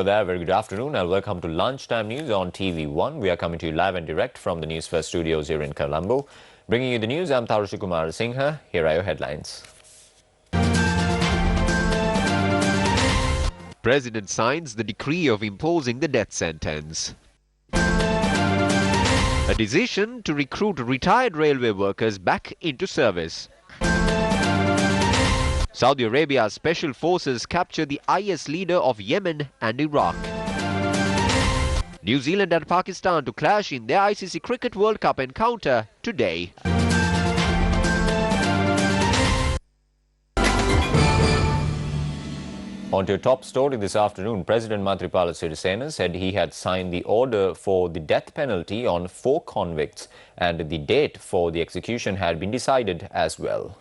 there, very good afternoon and welcome to Lunchtime News on TV1. We are coming to you live and direct from the Newsfirst studios here in Colombo. Bringing you the news, I'm Tarushi Kumar Singha. Here are your headlines. President signs the decree of imposing the death sentence. A decision to recruit retired railway workers back into service. Saudi Arabia's special forces capture the IS leader of Yemen and Iraq. New Zealand and Pakistan to clash in their ICC Cricket World Cup encounter today. On to your top story this afternoon, President Maithripala Sirisena said he had signed the order for the death penalty on 4 convicts and the date for the execution had been decided as well.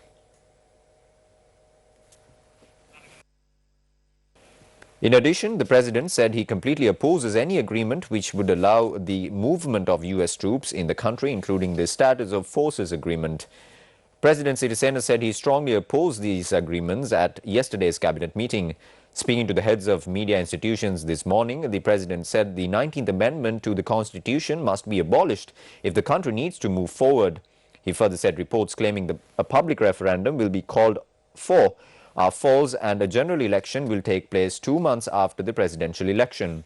In addition, the president said he completely opposes any agreement which would allow the movement of US troops in the country, including the status of forces agreement. President Sirisena said he strongly opposed these agreements at yesterday's cabinet meeting. Speaking to the heads of media institutions this morning, the president said the 19th Amendment to the Constitution must be abolished if the country needs to move forward. He further said reports claiming a public referendum will be called for are false and a general election will take place 2 months after the presidential election.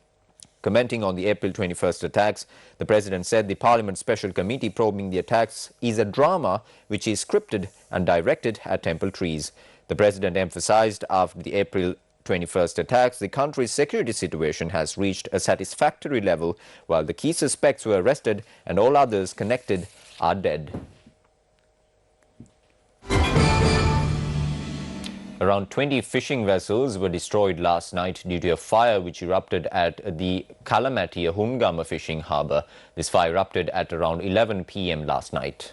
Commenting on the April 21st attacks, the president said the Parliament Special Committee probing the attacks is a drama which is scripted and directed at temple trees. The president emphasized after the April 21st attacks, the country's security situation has reached a satisfactory level while the key suspects were arrested and all others connected are dead. Around 20 fishing vessels were destroyed last night due to a fire which erupted at the Kalamati Hungama fishing harbour. This fire erupted at around 11 p.m. last night.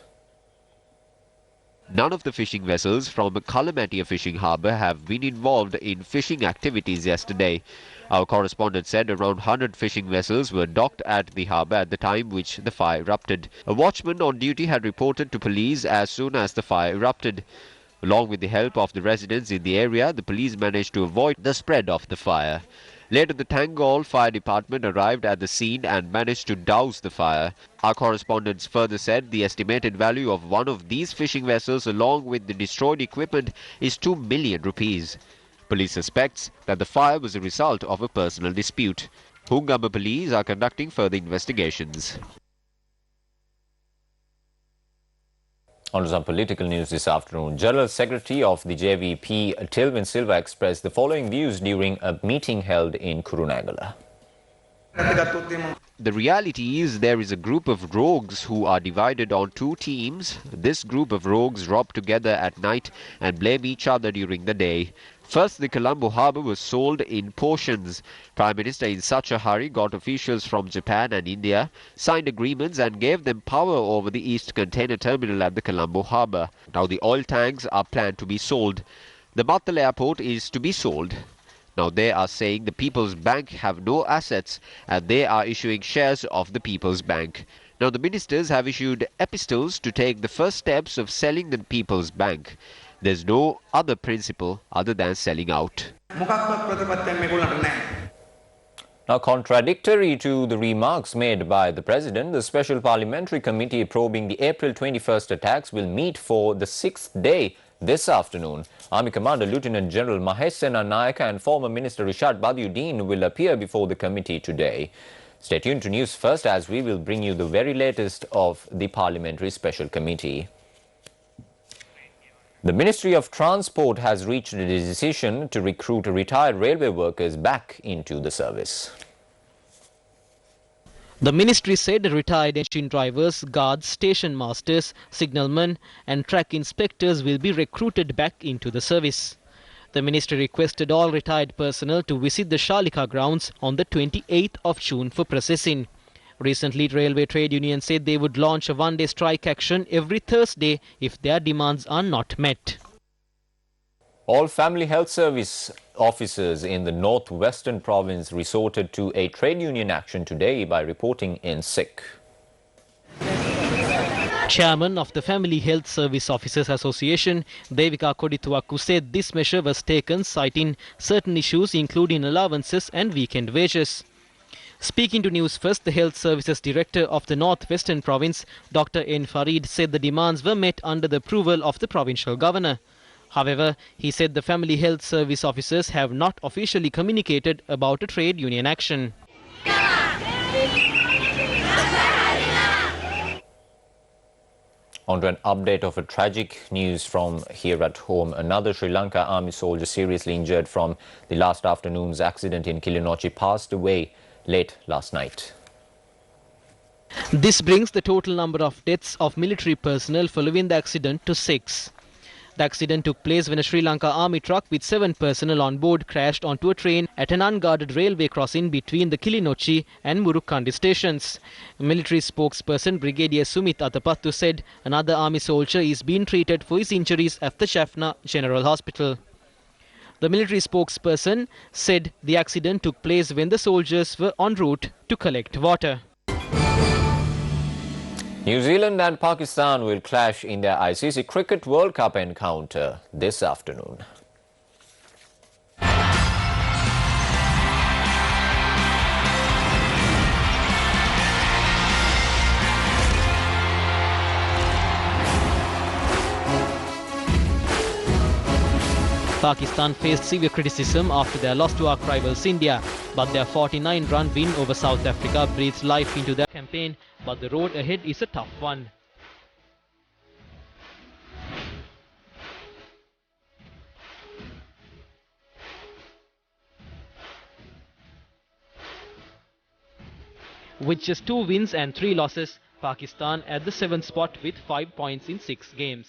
None of the fishing vessels from Kalamati fishing harbour have been involved in fishing activities yesterday. Our correspondent said around 100 fishing vessels were docked at the harbour at the time which the fire erupted. A watchman on duty had reported to police as soon as the fire erupted. Along with the help of the residents in the area, the police managed to avoid the spread of the fire. Later, the Tangol Fire Department arrived at the scene and managed to douse the fire. Our correspondents further said the estimated value of one of these fishing vessels along with the destroyed equipment is 2 million rupees. Police suspects that the fire was a result of a personal dispute. Hungama police are conducting further investigations. On to some political news this afternoon. General Secretary of the JVP, Tilvin Silva, expressed the following views during a meeting held in Kurunegala. The reality is there is a group of rogues who are divided on 2 teams. This group of rogues rob together at night and blame each other during the day. First, the Colombo harbour was sold in portions. Prime Minister in such a hurry got officials from Japan and India, signed agreements and gave them power over the East Container Terminal at the Colombo harbour. Now the oil tanks are planned to be sold. The Mattal Airport is to be sold. Now they are saying the People's Bank have no assets and they are issuing shares of the People's Bank. Now the ministers have issued epistles to take the first steps of selling the People's Bank. There's no other principle other than selling out. Now, contradictory to the remarks made by the President, the Special Parliamentary Committee probing the April 21st attacks will meet for the 6th day this afternoon. Army Commander Lieutenant General Mahesh Sena Nayaka and former Minister Rishad Badiuddin will appear before the committee today. Stay tuned to News First as we will bring you the very latest of the Parliamentary Special Committee. The Ministry of Transport has reached a decision to recruit retired railway workers back into the service. The ministry said retired engine drivers, guards, station masters, signalmen and track inspectors will be recruited back into the service. The ministry requested all retired personnel to visit the Shalika grounds on the 28th of June for processing. Recently, Railway Trade Union said they would launch a one-day strike action every Thursday if their demands are not met. All family health service officers in the northwestern province resorted to a trade union action today by reporting in sick. Chairman of the Family Health Service Officers Association, Devika Kodituaku, said this measure was taken citing certain issues including allowances and weekend wages. Speaking to Newsfirst, the Health Services Director of the North-Western Province, Dr. N. Farid, said the demands were met under the approval of the provincial governor. However, he said the Family Health Service Officers have not officially communicated about a trade union action. On to an update of a tragic news from here at home. Another Sri Lanka army soldier seriously injured from the last afternoon's accident in Kilinochchi passed away late last night. This brings the total number of deaths of military personnel following the accident to 6. The accident took place when a Sri Lanka army truck with 7 personnel on board crashed onto a train at an unguarded railway crossing between the Kilinochchi and Murukkandi stations. Military spokesperson Brigadier Sumit Atapattu said another army soldier is being treated for his injuries at the Jaffna General Hospital. The military spokesperson said the accident took place when the soldiers were en route to collect water. New Zealand and Pakistan will clash in their ICC Cricket World Cup encounter this afternoon. Pakistan faced severe criticism after their loss to arch rivals India, but their 49-run win over South Africa breathes life into their campaign, but the road ahead is a tough one. With just 2 wins and 3 losses, Pakistan at the 7th spot with 5 points in 6 games.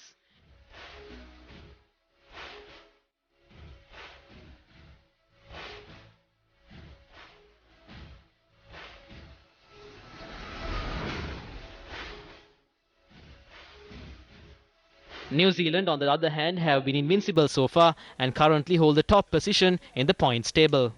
New Zealand, on the other hand, have been invincible so far and currently hold the top position in the points table.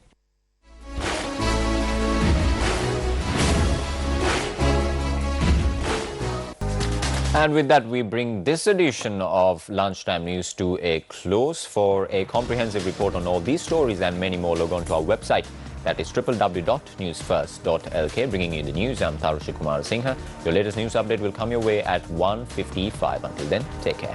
And with that, we bring this edition of Lunchtime News to a close. For a comprehensive report on all these stories and many more, log on to our website. That is www.newsfirst.lk. Bringing you the news, I'm Tarushi Kumar Singha. Your latest news update will come your way at 1:55. Until then, take care.